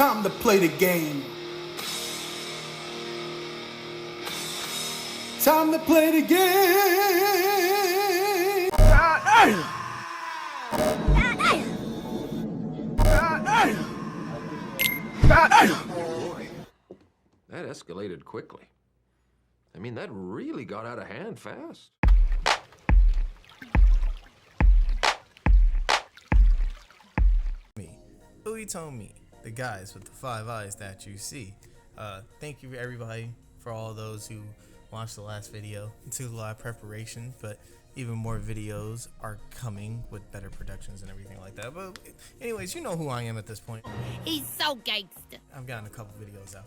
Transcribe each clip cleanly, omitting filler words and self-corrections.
Time to play the game. Time to play the game. Boy, that escalated quickly. I mean, that really got out of hand fast. Who he told me, the guys with the 5 eyes that you see. Thank you everybody for all those who watched the last video. It took a lot of preparation, but even more videos are coming with better productions and everything like that. But anyways, you know who I am at this point. He's so gangster. I've gotten a couple videos out.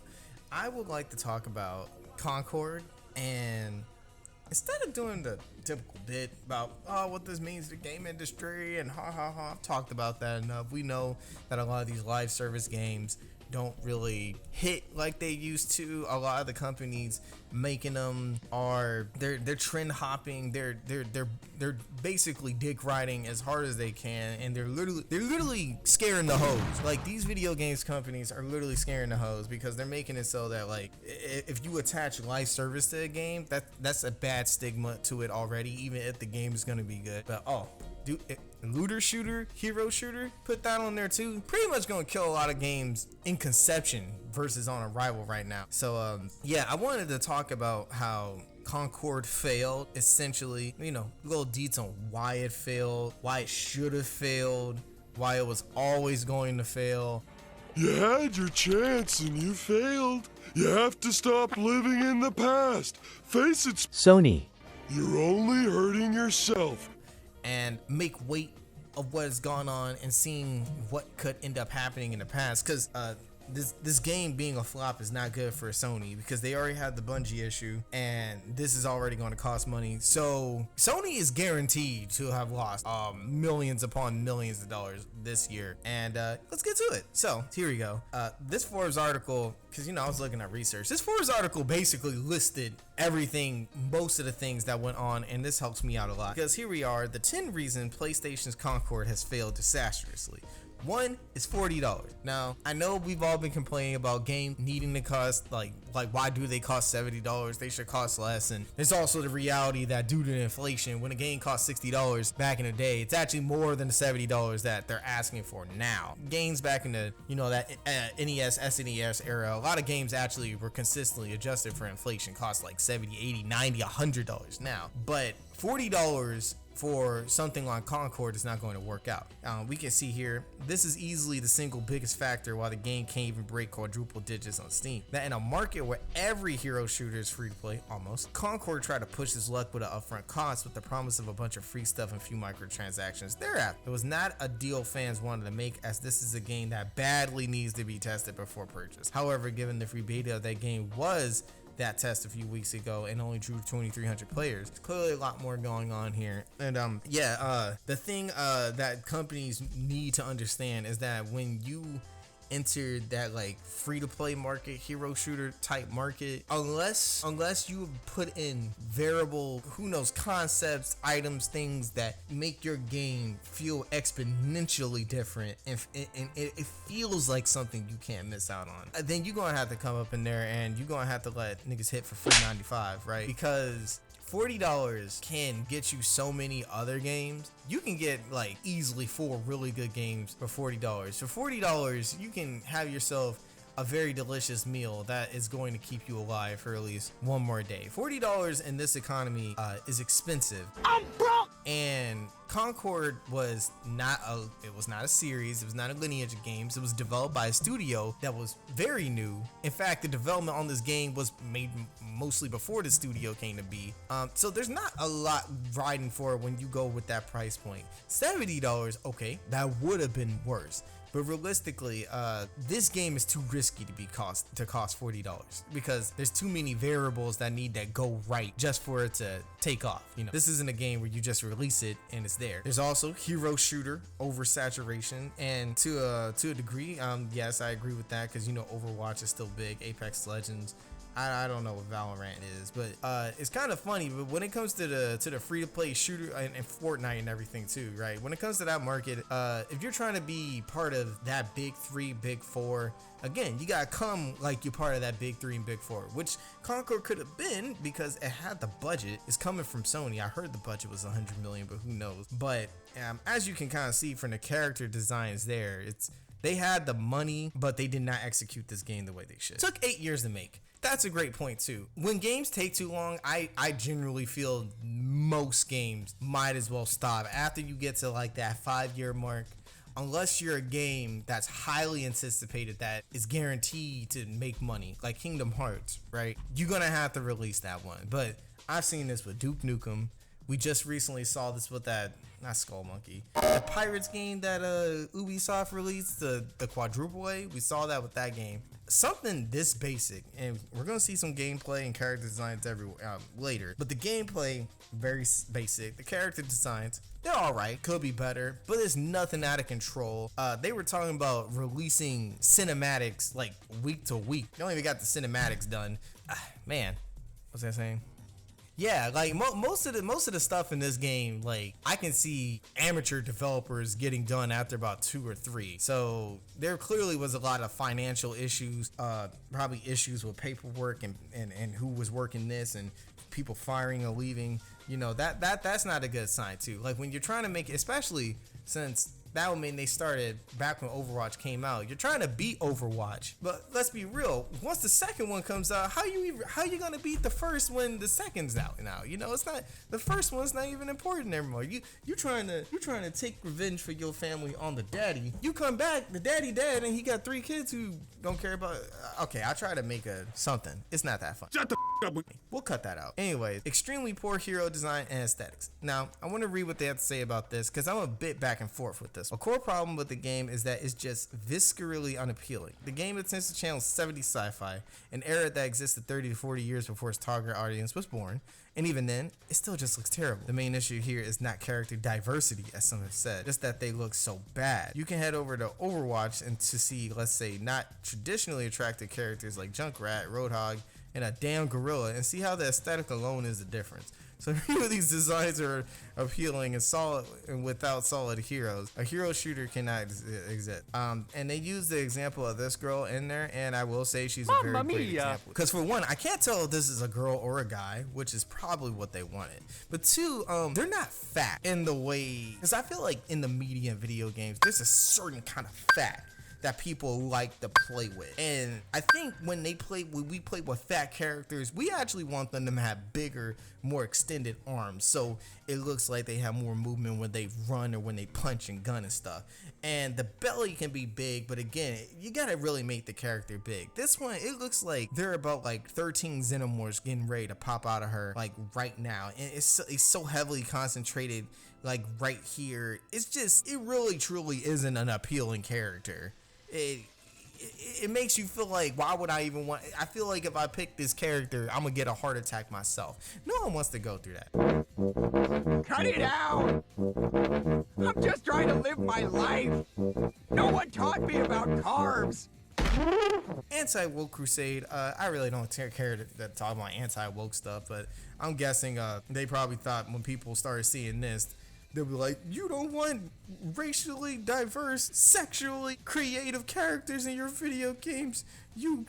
I would like to talk about Concord, and instead of doing the typical bit about what this means to the game industry and I've talked about that enough. We know that a lot of these live service games don't really hit like they used to. A lot of the companies making them they're trend hopping. They're basically dick riding as hard as they can, and they're literally scaring the hoes. Like, these video games companies are literally scaring the hoes because they're making it so that, like, if you attach live service to a game, that's a bad stigma to it already, even if the game is gonna be good. But looter shooter, hero shooter, put that on there too. Pretty much gonna kill a lot of games in conception versus on arrival right now. So yeah, I wanted to talk about how Concord failed, essentially, little deets on why it failed, why it should have failed, why it was always going to fail. You had your chance and you failed. You have to stop living in the past. Face it, Sony. You're only hurting yourself. And make weight of what has gone on and seeing what could end up happening in the past, because this game being a flop is not good for Sony, because they already had the Bungie issue and this is already going to cost money. So Sony is guaranteed to have lost millions upon millions of dollars this year. And let's get to it. So here we go. This Forbes article, because I was looking at research, this Forbes article basically listed everything, most of the things that went on, and this helps me out a lot, because here we are, the 10 reasons PlayStation's Concord has failed disastrously. One is $40. Now, I know we've all been complaining about game needing to cost like why do they cost $70? They should cost less. And there's also the reality that due to inflation, when a game cost $60 back in the day, it's actually more than the $70 that they're asking for now. Games back in the that NES, SNES era, a lot of games actually were consistently adjusted for inflation, cost like $70, $80, $90, $100 now. But $40 for something like Concord is not going to work out. We can see here, this is easily the single biggest factor why the game can't even break quadruple digits on Steam. That in a market where every hero shooter is free to play, almost, Concord tried to push his luck with an upfront cost with the promise of a bunch of free stuff and few microtransactions thereafter. It was not a deal fans wanted to make, as this is a game that badly needs to be tested before purchase. However, given the free beta of that game was that test a few weeks ago and only drew 2,300 players, there's clearly a lot more going on here. And the thing that companies need to understand is that when you enter that like free to play market, hero shooter type market, unless you put in variable, concepts, items, things that make your game feel exponentially different, and it feels like something you can't miss out on, then you're gonna have to come up in there and you're gonna have to let niggas hit for free 95, right? Because $40 can get you so many other games. You can get like easily 4 really good games for $40. For $40, you can have yourself a very delicious meal that is going to keep you alive for at least one more day. $40 in this economy is expensive. I'm broke. And Concord was not a series. It was not a lineage of games. It was developed by a studio that was very new. In fact, the development on this game was made mostly before the studio came to be. So there's not a lot riding for it when you go with that price point. $70, okay, that would have been worse. But realistically, this game is too risky to cost $40, because there's too many variables that need to go right just for it to take off. This isn't a game where you just release it and it's there. There's also hero shooter oversaturation, and to a degree, yes, I agree with that, because Overwatch is still big. Apex Legends, I don't know what Valorant is, but it's kind of funny. But when it comes to the free to play shooter and Fortnite and everything too, right? When it comes to that market, if you're trying to be part of that big three, big four, again, you gotta come like you're part of that big three and big four, which Concord could have been because it had the budget. It's coming from Sony. I heard the budget was 100 million, but who knows? But as you can kind of see from the character designs there, they had the money, but they did not execute this game the way they should. It took 8 years to make. That's a great point too. When games take too long, I generally feel most games might as well stop after you get to like that 5-year mark. Unless you're a game that's highly anticipated that is guaranteed to make money, like Kingdom Hearts, right? You're gonna have to release that one. But I've seen this with Duke Nukem. We just recently saw this with that, not Skull Monkey, the Pirates game that Ubisoft released, the Quadruple A. We saw that with that game. Something this basic, and we're gonna see some gameplay and character designs later. But the gameplay, very basic. The character designs, they're all right. Could be better, but there's nothing out of control. They were talking about releasing cinematics like week to week. They don't even got the cinematics done. Man, what's that saying? Yeah, like most of the stuff in this game, like I can see amateur developers getting done after about 2 or 3. So there clearly was a lot of financial issues, probably issues with paperwork and who was working this and people firing or leaving. You know, that's not a good sign too. Like when you're trying to make, especially since that would mean they started back when Overwatch came out. You're trying to beat Overwatch, but let's be real. Once the second one comes out, how you gonna beat the first when the second's out now? You know, it's not, the first one's not even important anymore. You trying to take revenge for your family on the daddy. You come back, the daddy dead, and he got 3 kids who don't care about. Okay, I'll try to make something. It's not that fun. Shut the up. We'll cut that out. Anyways, extremely poor hero design and aesthetics. Now, I want to read what they have to say about this because I'm a bit back and forth with this. A core problem with the game is that it's just viscerally unappealing. The game attempts to channel 70s sci-fi, an era that existed 30 to 40 years before its target audience was born, and even then, it still just looks terrible. The main issue here is not character diversity, as some have said, just that they look so bad. You can head over to Overwatch and to see, let's say, not traditionally attractive characters like Junkrat, Roadhog, and a damn gorilla, and see how the aesthetic alone is the difference. So few of these designs are appealing and solid, and without solid heroes, a hero shooter cannot exist. And they use the example of this girl in there, and I will say she's a very great example. Because for one, I can't tell if this is a girl or a guy, which is probably what they wanted. But two, they're not fat in the way, because I feel like in the media and video games, there's a certain kind of fat that people like to play with, and I think when we play with fat characters, we actually want them to have bigger, more extended arms, so it looks like they have more movement when they run or when they punch and gun and stuff. And the belly can be big, but again, you gotta really make the character big. This one, it looks like they're about like 13 xenomorphs getting ready to pop out of her like right now, and it's so heavily concentrated like right here. It really truly isn't an appealing character. It makes you feel like, why would I even want? I feel like if I pick this character, I'm gonna get a heart attack myself. No one wants to go through that. Cut it out! I'm just trying to live my life. No one taught me about carbs. Anti-woke crusade. I really don't care to talk about anti-woke stuff, but I'm guessing they probably thought when people started seeing this, they'll be like, you don't want racially diverse, sexually creative characters in your video games. You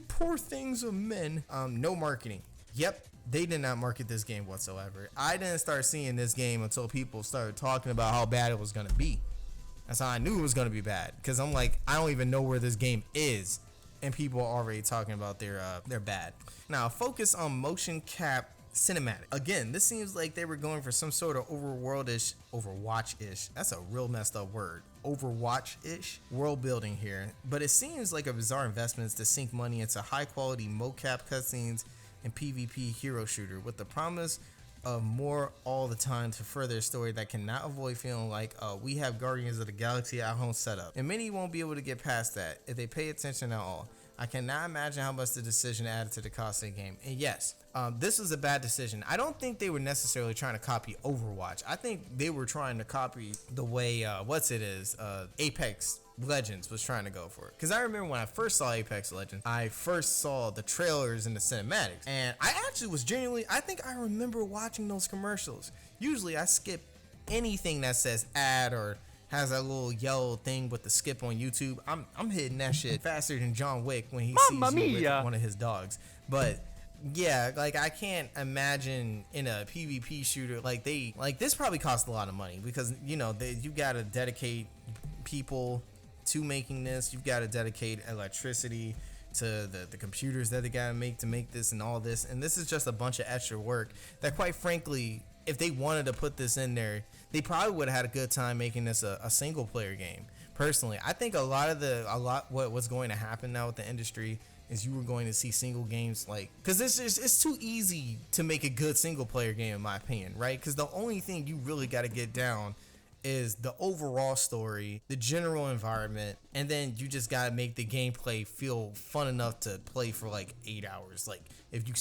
poor things of men. No marketing. Yep, they did not market this game whatsoever. I didn't start seeing this game until people started talking about how bad it was gonna be. That's how I knew it was gonna be bad. Cause I'm like, I don't even know where this game is, and people are already talking about they're bad. Now, focus on motion cap cinematic. Again, this seems like they were going for some sort of Overwatch-ish. That's a real messed up word. Overwatch-ish world building here. But it seems like a bizarre investment to sink money into high quality mocap cutscenes and PvP hero shooter with the promise of more all the time to further a story that cannot avoid feeling like we have Guardians of the Galaxy at home setup. And many won't be able to get past that if they pay attention at all. I cannot imagine how much the decision added to the cost of the game. And yes, this was a bad decision. I don't think they were necessarily trying to copy Overwatch. I think they were trying to copy the way Apex Legends was trying to go for it. Because I remember when I first saw Apex Legends, I first saw the trailers and the cinematics, and I actually was genuinely, I think I remember watching those commercials. Usually I skip anything that says ad or has that little yellow thing with the skip on YouTube. I'm hitting that shit faster than John Wick when he sees you with one of his dogs. But yeah, like I can't imagine in a PvP shooter like this probably costs a lot of money, because you know you gotta dedicate people to making this. You've got to dedicate electricity to the computers that they gotta make to make this and all this, and this is just a bunch of extra work that, quite frankly, if they wanted to put this in there, they probably would have had a good time making this a single player game. Personally, I think what's going to happen now with the industry is you were going to see single games, like, because it's too easy to make a good single player game, in my opinion, right? Because the only thing you really got to get down is the overall story, the general environment, and then you just gotta make the gameplay feel fun enough to play for like 8 hours. Like if you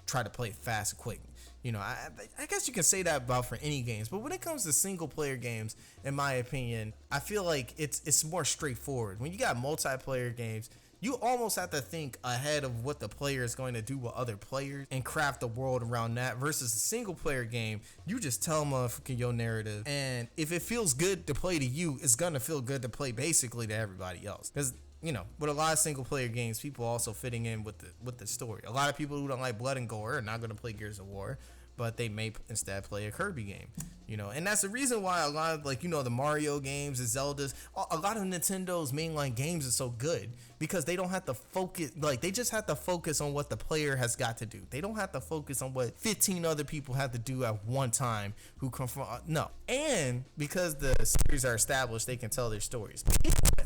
try to play it fast and quick, you know, I guess you can say that about for any games, but when it comes to single player games, in my opinion, I feel like it's more straightforward. When you got multiplayer games, you almost have to think ahead of what the player is going to do with other players and craft the world around that, versus a single player game, you just tell motherfucking your narrative, and if it feels good to play to you, it's gonna feel good to play basically to everybody else. Because, you know, with a lot of single player games, people also fitting in with the story. A lot of people who don't like blood and gore are not gonna play Gears of War, but they may instead play a Kirby game, you know. And that's the reason why a lot of, like, you know, the Mario games, the Zeldas, a lot of Nintendo's mainline games are so good, because they don't have to focus, like, they just have to focus on what the player has got to do. They don't have to focus on what 15 other people have to do at one time who come from, no. And because the series are established, they can tell their stories.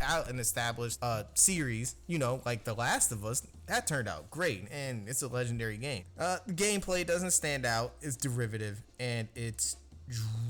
Out an established series, you know, like The Last of Us, that turned out great, and it's a legendary game. The gameplay doesn't stand out, it's derivative, and it's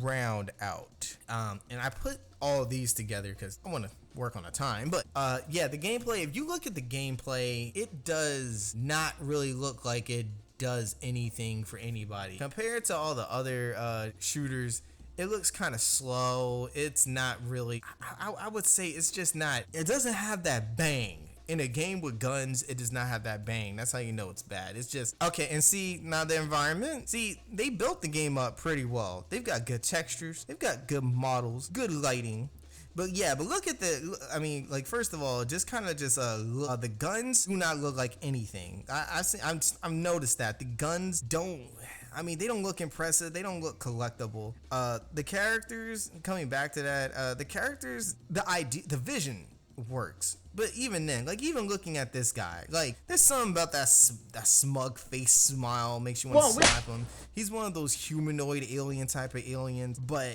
drowned out. And I put all of these together because I want to work on a time, but yeah, the gameplay, if you look at the gameplay, it does not really look like it does anything for anybody compared to all the other shooters. It looks kind of slow. It's not really, I would say it's just not, it doesn't have that bang. In a game with guns, it does not have that bang. That's how you know it's bad. It's just, okay, and see, now the environment, see, they built the game up pretty well. They've got good textures, they've got good models, good lighting. But yeah, but look at I mean, like, first of all, just kind of just the guns do not look like anything. I've noticed that the guns don't, I mean, they don't look impressive. They don't look collectible. The characters, coming back to that, the characters, the idea, the vision works. But even then, like, even looking at this guy, like, there's something about that smug face smile makes you want to slap him. He's one of those humanoid alien type of aliens, but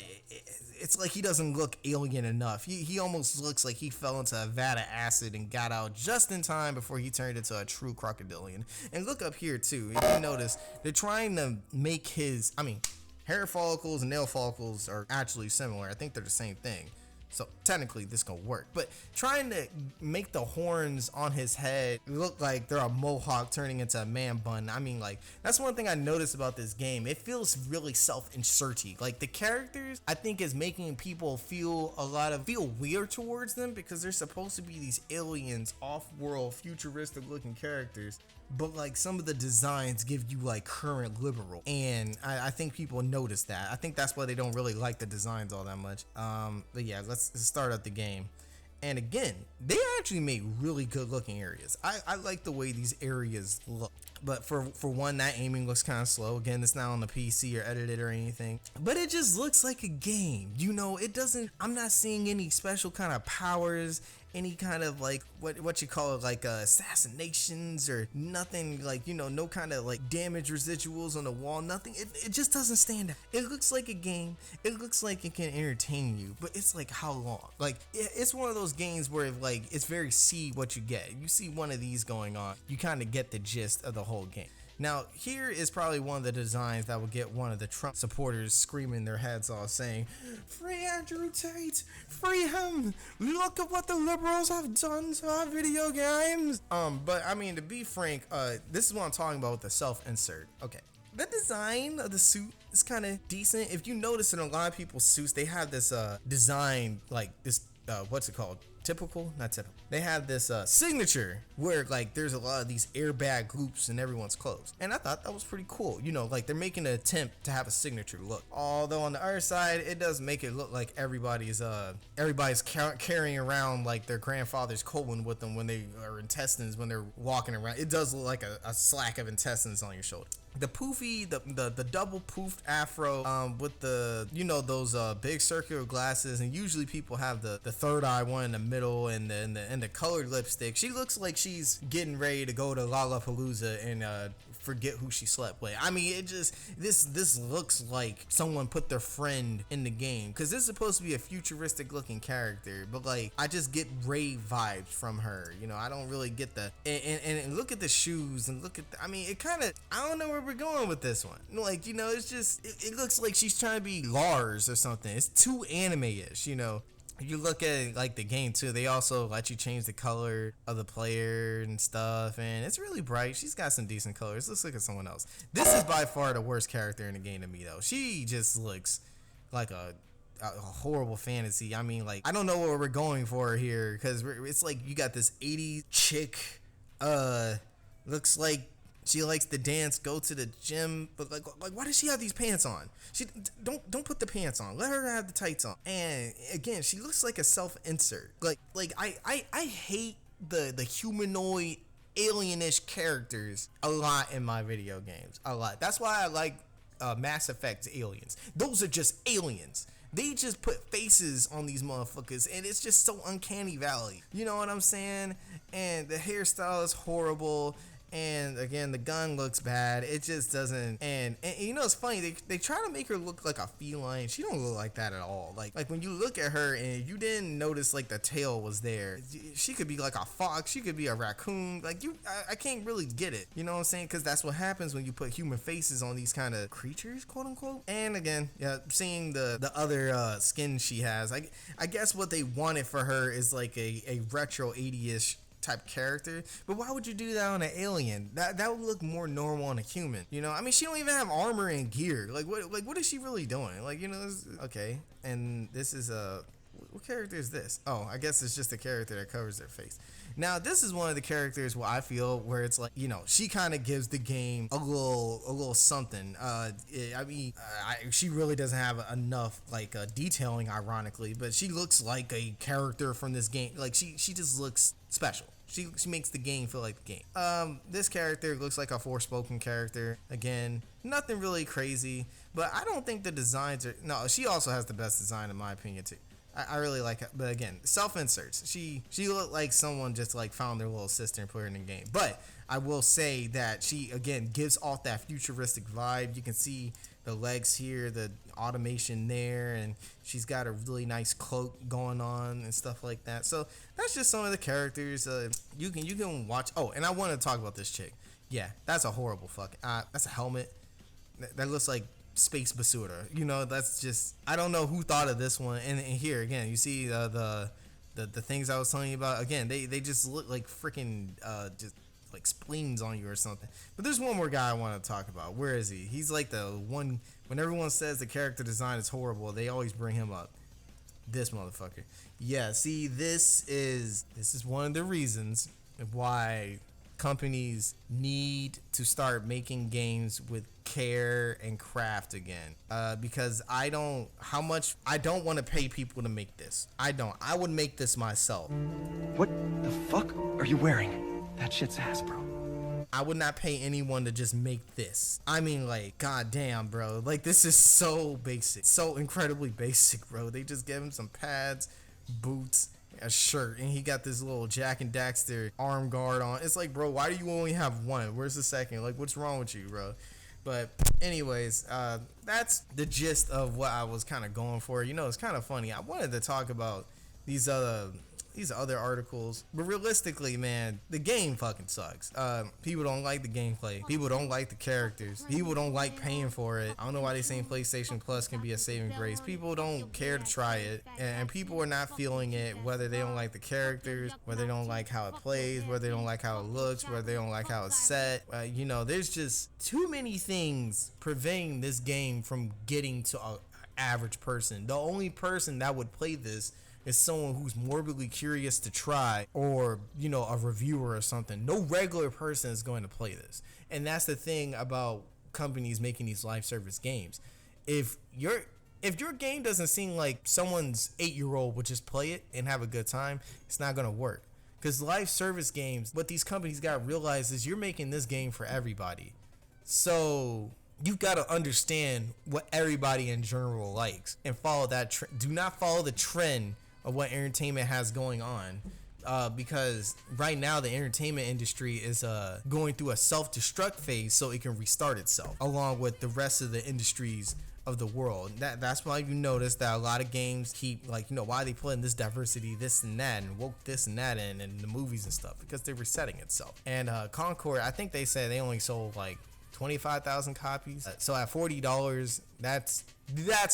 it's like he doesn't look alien enough. He almost looks like he fell into a vat of acid and got out just in time before he turned into a true crocodilian. And look up here too, if you notice, they're trying to make his, I mean, hair follicles and nail follicles are actually similar. I think they're the same thing. So technically this gonna work, but trying to make the horns on his head look like they're a mohawk turning into a man bun. I mean, like, that's one thing I noticed about this game. It feels really self-inserty. Like, the characters, I think, is making people feel weird towards them, because they're supposed to be these aliens, off-world, futuristic looking characters. But, like, some of the designs give you, like, current liberal, and I think people notice that. I think that's why they don't really like the designs all that much. But yeah, let's start up the game. And again, they actually made really good looking areas. I like the way these areas look. But for one, that aiming looks kind of slow. Again, it's not on the PC or edited or anything, but it just looks like a game. You know, it doesn't, I'm not seeing any special kind of powers, any kind of, like, what you call it, like assassinations or nothing, like, you know, no kind of like damage residuals on the wall, nothing. It just doesn't stand out. It looks like a game. It looks like it can entertain you, but it's like, how long? Like, it's one of those games where, like, it's very see what you get. You see one of these going on, you kind of get the gist of the whole game. Now, here is probably one of the designs that will get one of the Trump supporters screaming their heads off saying, "Free Andrew Tate! Free him! Look at what the liberals have done to our video games!" But I mean, to be frank, this is what I'm talking about with the self-insert. Okay. The design of the suit is kind of decent. If you notice in a lot of people's suits, they have this design, like this, what's it called? Typical? Not typical. They have this signature where like there's a lot of these airbag loops in everyone's clothes. And I thought that was pretty cool. You know, like they're making an attempt to have a signature look. Although on the other side, it does make it look like everybody's carrying around like their grandfather's colon with them when they are intestines when they're walking around. It does look like a slack of intestines on your shoulder. The poofy, the double poofed afro with the, you know, those big circular glasses, and usually people have the third eye one in the middle and the colored lipstick. She looks like she's getting ready to go to Lollapalooza and forget who she slept with. I mean, it just this looks like someone put their friend in the game, because this is supposed to be a futuristic looking character, but like I just get rave vibes from her. You know, I don't really get the and look at the shoes and look at I mean, it kind of, I don't know where we're going with this one. Like, you know, it's just it looks like she's trying to be Lars or something. It's too anime-ish, you know. If you look at like the game too, they also let you change the color of the player and stuff, and it's really bright. She's got some decent colors. Let's look at someone else. This is by far the worst character in the game to me though. She just looks like a horrible fantasy. I mean, like, I don't know what we're going for here, because it's like you got this 80s chick, looks like she likes to dance, go to the gym, but like why does she have these pants on? She don't put the pants on. Let her have the tights on. And again, she looks like a self-insert. Like I hate the humanoid alienish characters a lot in my video games. A lot. That's why I like Mass Effect's aliens. Those are just aliens. They just put faces on these motherfuckers, and it's just so uncanny valley. You know what I'm saying? And the hairstyle is horrible. And again, the gun looks bad. It just doesn't. And you know, it's funny. They try to make her look like a feline. She don't look like that at all. Like when you look at her and you didn't notice like the tail was there. She could be like a fox. She could be a raccoon. Like I can't really get it. You know what I'm saying? Because that's what happens when you put human faces on these kind of creatures, quote unquote. And again, yeah, seeing the other skin she has. I guess what they wanted for her is like a retro 80ish type character, but why would you do that on an alien? That would look more normal on a human, you know? I mean, she don't even have armor and gear. Like what is she really doing? Like, you know, okay. And this is what character is this? Oh, I guess it's just a character that covers their face. Now, this is one of the characters where I feel where it's like, you know, she kind of gives the game a little something. She really doesn't have enough like detailing, ironically, but she looks like a character from this game. Like she just looks special. She makes the game feel like the game. This character looks like a Forspoken character. Again, nothing really crazy, but I don't think the designs are. No, she also has the best design in my opinion too. I really like it, but again, self-inserts. She looked like someone just like found their little sister and put her in the game. But I will say that she again gives off that futuristic vibe. You can see the legs here, the automation there, and she's got a really nice cloak going on and stuff like that. So that's just some of the characters. You can watch. Oh, and I want to talk about this chick. Yeah, that's a horrible fucking. That's a helmet. That looks like space basura. You know, that's just, I don't know who thought of this one. And here again, you see the things I was telling you about. Again, they just look like freaking just like spleens on you or something. But there's one more guy I want to talk about. Where is he? He's like the one, when everyone says the character design is horrible, they always bring him up. This motherfucker. Yeah, see, this is one of the reasons why companies need to start making games with care and craft again, because I don't want to pay people to make this. I would make this myself. What the fuck are you wearing? That shit's ass, bro. I would not pay anyone to just make this. I mean, like, goddamn, bro. Like, this is so basic, so incredibly basic, bro. They just gave him some pads, boots, a shirt, and he got this little Jack and Daxter arm guard on. It's like, bro, why do you only have one? Where's the second? Like, what's wrong with you, bro? But anyways, that's the gist of what I was kind of going for. You know, it's kind of funny. I wanted to talk about these other these other articles. But realistically, man, the game fucking sucks. People don't like the gameplay. People don't like the characters. People don't like paying for it. I don't know why they saying PlayStation Plus can be a saving grace. People don't care to try it, and people are not feeling it, whether they don't like the characters, whether they don't like how it plays, whether they don't like how it looks, whether they don't like how it's set. You know, there's just too many things preventing this game from getting to an average person. The only person that would play this is someone who's morbidly curious to try, or, you know, a reviewer or something. No regular person is going to play this. And that's the thing about companies making these live service games. If your game doesn't seem like someone's 8-year-old would just play it and have a good time, it's not going to work. Because live service games, what these companies got to realize is you're making this game for everybody. So you've got to understand what everybody in general likes and follow that. Do not follow the trend of what entertainment has going on, because right now the entertainment industry is going through a self-destruct phase so it can restart itself along with the rest of the industries of the world. That's why you notice that a lot of games keep, like, you know, why they put in this diversity, this and that, and woke this and that in the movies and stuff, because they're resetting itself. And Concord, I think they said they only sold like 25,000 copies. So at $40, that's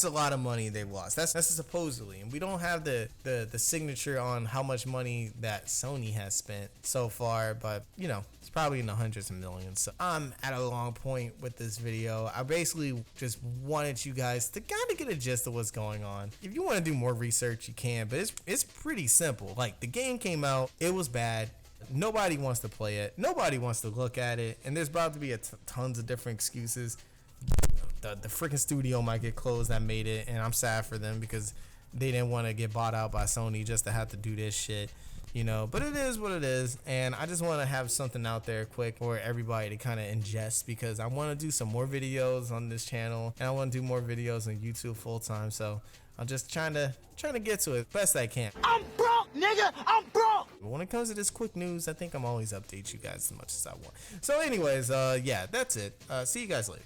a lot of money they've lost. That's supposedly, and we don't have the signature on how much money that Sony has spent so far, but you know, it's probably in the hundreds of millions. So I'm at a long point with this video. I basically just wanted you guys to kind of get a gist of what's going on. If you want to do more research, you can, but it's pretty simple. Like, the game came out, it was bad. Nobody wants to play it. Nobody wants to look at it. And there's about to be tons of different excuses. The freaking studio might get closed that made it, and I'm sad for them because they didn't want to get bought out by Sony just to have to do this shit, you know. But it is what it is, and I just want to have something out there quick for everybody to kind of ingest, because I want to do some more videos on this channel, and I want to do more videos on YouTube full time. So I'm just trying to get to it best I can. I'm broke, nigga. I'm broke. But when it comes to this quick news, I think I'm always update you guys as much as I want. So anyways, yeah, that's it. See you guys later.